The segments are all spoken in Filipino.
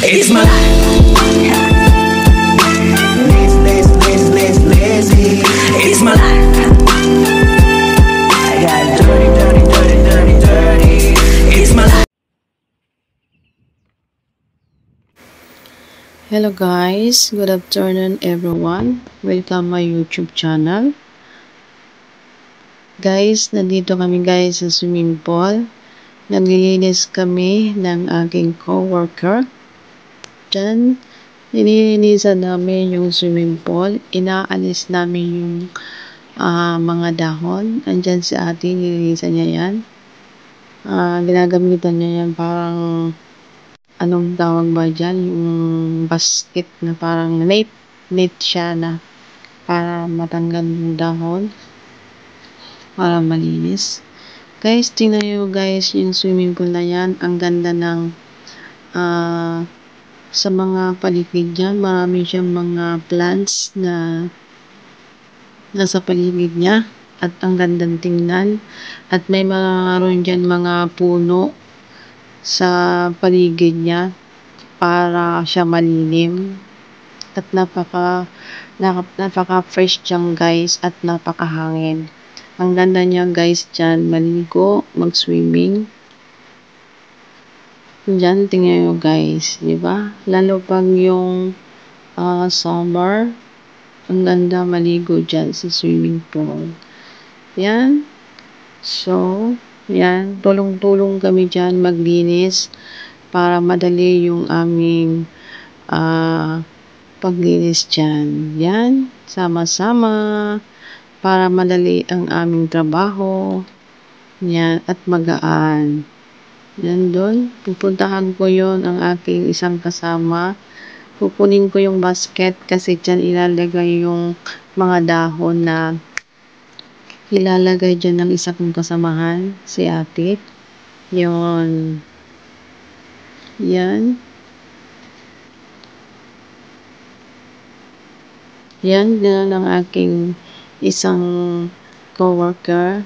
It's my life. Lazy. It's my life. I got dirty. It's my life. Hello guys, good afternoon everyone. Welcome my YouTube channel. Guys, nandito kami guys sa swimming pool. Naglilinis kami ng aking co-worker. Diyan, nililinisan namin yung swimming pool. Inaalis namin yung mga dahon. Andyan si ate, nililinisan niya yan. Ginagamitan niya yan parang anong tawag ba dyan? Yung basket na parang net siya na para matanggal yung dahon. Para malinis. Guys, tingnan nyo guys yung swimming pool na yan. Ang ganda ng sa mga paligid dyan. Marami siyang mga plants na nasa paligid niya. At ang gandang tingnan. At may mayroon dyan mga puno sa paligid niya para siya malilim. At napaka fresh dyan guys at napakahangin. Ang ganda niya guys dyan, maligo, mag-swimming. Dyan, tingnan nyo guys, di ba? Lalo pag yung summer, ang ganda maligo dyan sa swimming pool. Yan. So, yan. Tulong-tulong kami dyan maglinis para madali yung aming paglinis dyan. Yan. Sama-sama. Para madali ang aming trabaho. Yan. At magaan. Yan doon. Pupuntahan ko yon ang aking isang kasama. Kukunin ko yung basket kasi dyan ilalagay yung mga dahon na ilalagay dyan ng isa kong kasamahan, si ate. Yon. Yan. Yan din ang aking isang co-worker.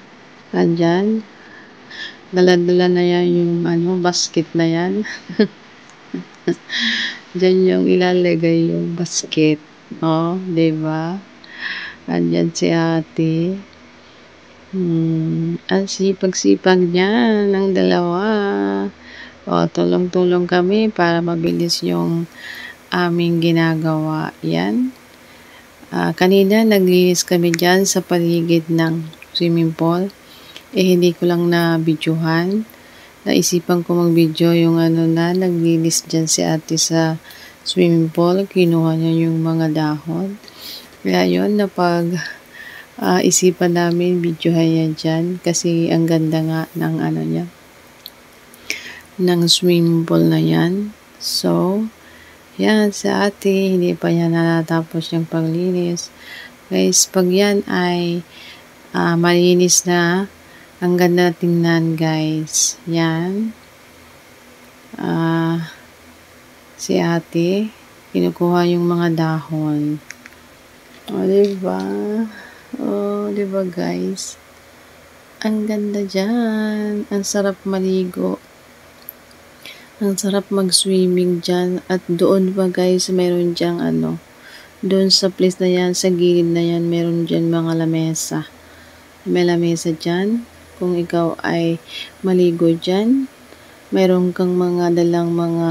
Andyan. Dala-dala na yan yung basket na yan. Diyan yung ilalagay yung basket. Oh, diba? Andyan si ate. Ang sipag-sipag niya ng dalawa. O, tulong-tulong kami para mabilis yung aming ginagawa. Yan. Kanina, naglinis kami dyan sa paligid ng swimming pool. Hindi ko lang na-videohan. Naisipan ko mag-video yung naglinis dyan si ate sa swimming pool. Kinuha niya yung mga dahon. Kaya yun, isipan namin videohan yan dyan. Kasi ang ganda nga ng niya. Ng swimming pool na yan. So, yan, sa ate, hindi pa niya natapos yung paglinis. Guys, pag yan ay malinis na, ang ganda tingnan guys. Yan. Si ate, kinukuha yung mga dahon. O, diba? O, diba guys? Ang ganda dyan. Ang sarap maligo. Ang sarap mag-swimming dyan. At doon pa guys, mayroon dyang doon sa place na yan, sa gilid na yan, mayroon dyan mga lamesa. May lamesa dyan. Kung ikaw ay maligo dyan, mayroon kang mga dalang mga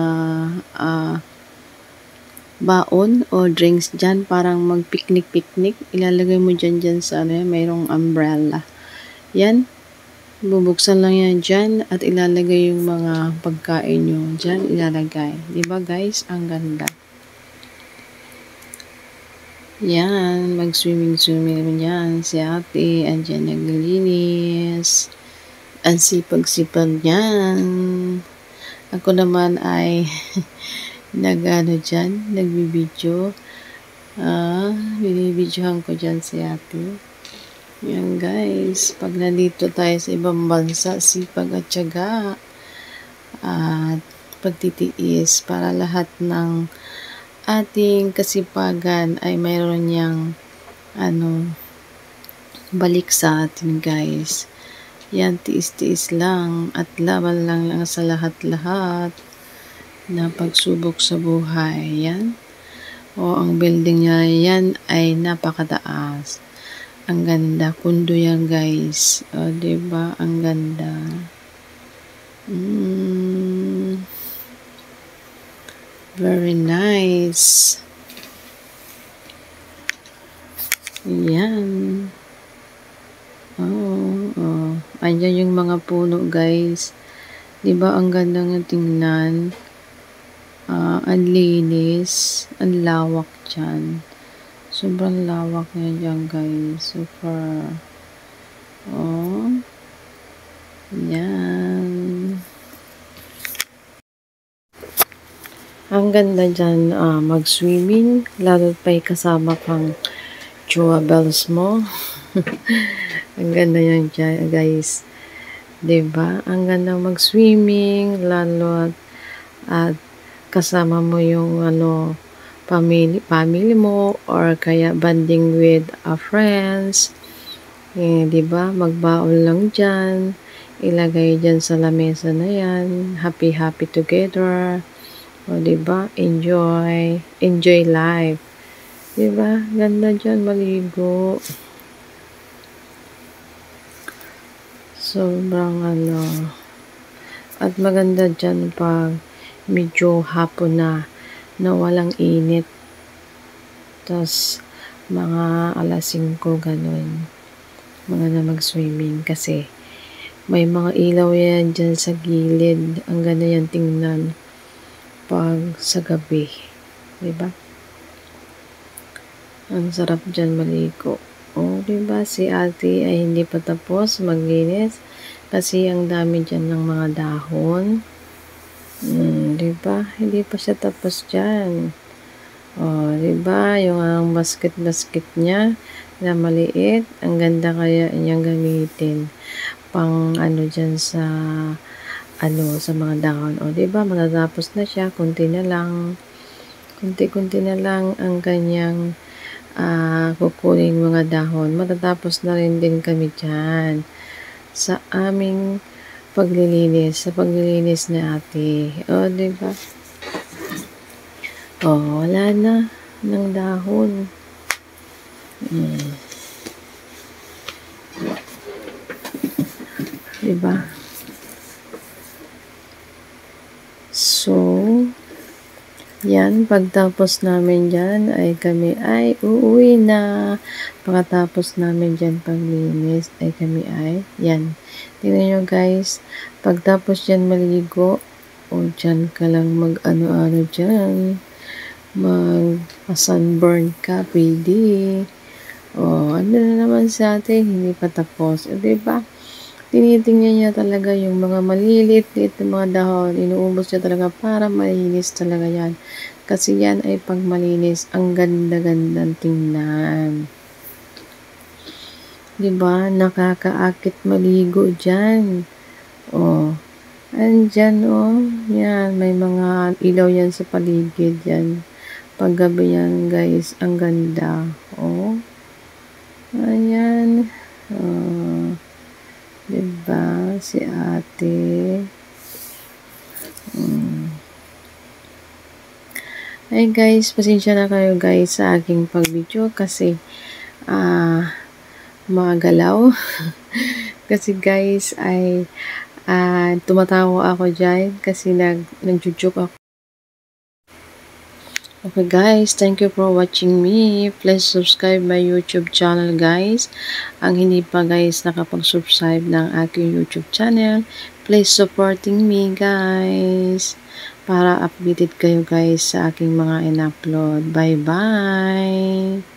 baon o drinks dyan. Parang mag-picnic-picnic. Ilalagay mo dyan sa mayroong umbrella. Yan. Bubuksan lang yan dyan at ilalagay yung mga pagkain nyo dyan, ilalagay. Diba guys? Ang ganda. Yan. Mag-swimming yan. Si ate, andyan naglilinis. Ang sipag-sipag yan. Ako naman ay dyan, nagbibidyo. Binibidyohan ko dyan si ate. Yan guys, pag nandito tayo sa ibang bansa, sipag at tiyaga at pagtitiis para lahat ng ating kasipagan ay mayroon niyang balik sa atin guys. Yan, tiis-tiis lang at laban lang sa lahat-lahat. na pagsubok sa buhay. Yan. O, ang building niya yan ay napakataas. Ang ganda. Kundo yan, guys. O, diba? Ang ganda. Very nice. Yan. Oh. Ayan yung mga puno, guys. Diba ang ganda ng tingnan? Ang linis. Ang lawak dyan. Sobrang lawak niya dyan, guys. Super. Oh. Yan. Ang ganda dyan mag-swimming. Lalo pa'y kasama kang jewels mo. Ang ganda yan dyan, guys. Diba? Ang ganda mag-swimming. Lalo at kasama mo yung family mo or kaya banding with friends. Diba? Magbaon lang dyan. Ilagay dyan sa lamesa na yan. Happy together. O, diba? Enjoy life. Diba? Ganda dyan maligo. Sobrang at maganda dyan pag medyo hapon na walang init. Tapos mga alas 5 ganun. Maganda mag-swimming kasi may mga ilaw yan dyan sa gilid. Ang ganda yan tingnan pag sa gabi. Diba? Ang sarap dyan maligo. O, diba? Si ate ay hindi pa tapos maglinis kasi ang dami dyan ng mga dahon. Diba? Hindi pa siya tapos dyan. O, diba? Yung ang basket niya na maliit. Ang ganda kaya niyang gamitin pang dyan sa sa mga dahon. O, diba? Matatapos na siya. Kunti na lang ang kanyang kukunin mga dahon. Matatapos na rin din kami dyan sa aming paglilinis, sa paglilinis ni ate. O, diba? O, wala na ng dahon. Diba? So, yan, pagtapos namin dyan, ay kami ay uuwi na. Pagkatapos namin dyan paglinis, ay kami ay, yan. Tingnan nyo guys, pagtapos dyan maligo, o dyan ka lang dyan, sunburn ka, pwede. O, na naman sa atin, hindi pa tapos. O, diba? Tinitingnan niya talaga yung mga maliliit na mga dahon. Inuubos niya talaga para malinis talaga yan. Kasi yan ay pag malinis, ang ganda-gandang tingnan. Diba? Nakakaakit maligo dyan. O, andyan yan, may mga ilaw yan sa paligid yan. Paggabi yan guys, ang ganda. O, ayan. Diba? Si ate. Ay guys, pasensya na kayo guys sa aking pag-video kasi magalaw. Kasi guys ay tumatawa ako dyan kasi nag-joke ako. Okay guys, thank you for watching me. Please subscribe my YouTube channel guys. Ang hindi pa guys nakapag-subscribe ng aking YouTube channel, please supporting me guys. Para updated kayo guys sa aking mga in-upload. Bye bye!